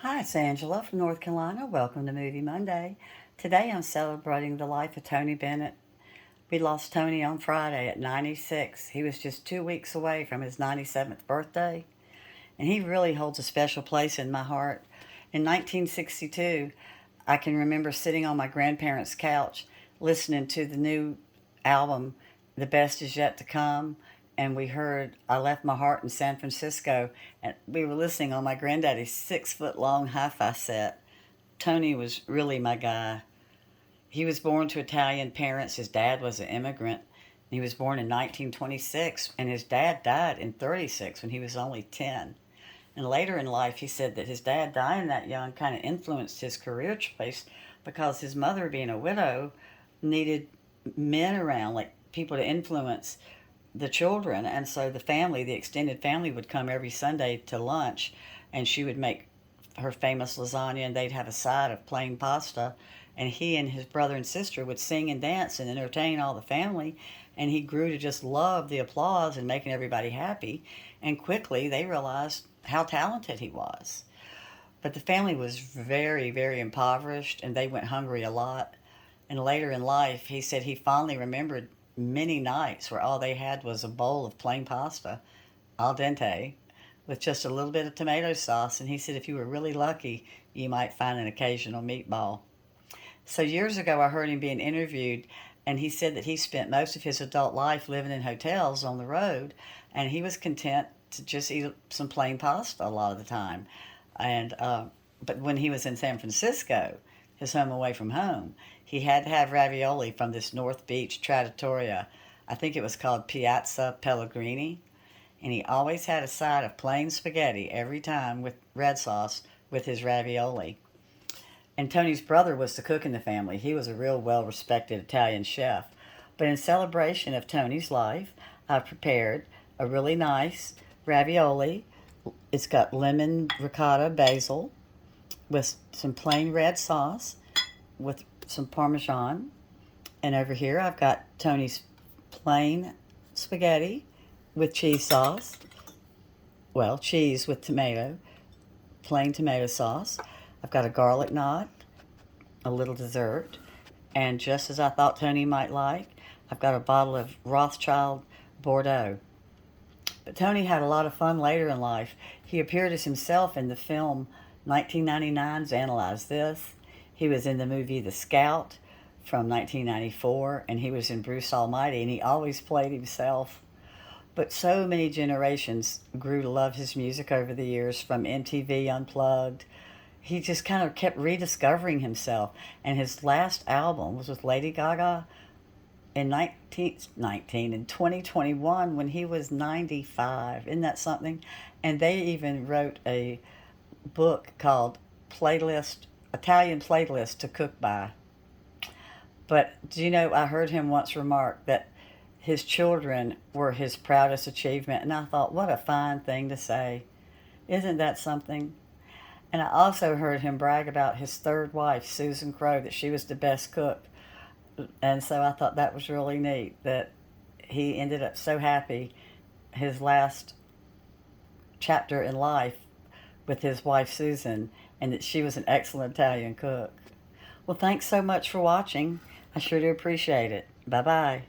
Hi, it's Angela from North Carolina. Welcome to Movie Monday. Today I'm celebrating the life of Tony Bennett. We lost Tony on Friday at 96. He was just 2 weeks away from his 97th birthday, and he really holds a special place in my heart. In 1962, I can remember sitting on my grandparents' couch listening to the new album, The Best Is Yet to Come, and we heard I Left My Heart in San Francisco, and we were listening on my granddaddy's 6 foot long hi-fi set. Tony was really my guy. He was born to Italian parents. His dad was an immigrant. He was born in 1926, and his dad died in 36 when he was only 10. And later in life, he said that his dad dying that young kind of influenced his career choice because his mother, being a widow, needed men around, like people to influence the children. And so the family, the extended family, would come every Sunday to lunch, and she would make her famous lasagna, and they'd have a side of plain pasta. And he and his brother and sister would sing and dance and entertain all the family. And he grew to just love the applause and making everybody happy. And quickly they realized how talented he was. But the family was very, very impoverished, and they went hungry a lot. And later in life, he said he fondly remembered many nights where all they had was a bowl of plain pasta, al dente, with just a little bit of tomato sauce. And he said if you were really lucky, you might find an occasional meatball. So years ago, I heard him being interviewed, and he said that he spent most of his adult life living in hotels on the road, and he was content to just eat some plain pasta a lot of the time. And but when he was in San Francisco, his home away from home, he had to have ravioli from this North Beach trattoria. I think it was called Piazza Pellegrini, and he always had a side of plain spaghetti every time with red sauce with his ravioli. And Tony's brother was the cook in the family. He was a real well respected Italian chef. But in celebration of Tony's life, I've prepared a really nice ravioli. It's got lemon, ricotta, basil, with some plain red sauce, with some Parmesan. And over here, I've got Tony's plain spaghetti with cheese sauce. Well, cheese with tomato, plain tomato sauce. I've got a garlic knot, a little dessert, and just as I thought Tony might like, I've got a bottle of Rothschild Bordeaux. But Tony had a lot of fun later in life. He appeared as himself in the film 1999's Analyze This. He was in the movie The Scout from 1994, and he was in Bruce Almighty, and he always played himself. But so many generations grew to love his music over the years, from MTV Unplugged. He just kind of kept rediscovering himself. And his last album was with Lady Gaga in 2021 when he was 95. Isn't that something? And they even wrote a book called Playlist, Italian Playlist to Cook By. But do you know, I heard him once remark that his children were his proudest achievement. And I thought, what a fine thing to say. Isn't that something? And I also heard him brag about his third wife, Susan Crowe, that she was the best cook. And so I thought that was really neat that he ended up so happy his last chapter in life with his wife, Susan, and that she was an excellent Italian cook. Well, thanks so much for watching. I sure do appreciate it. Bye-bye.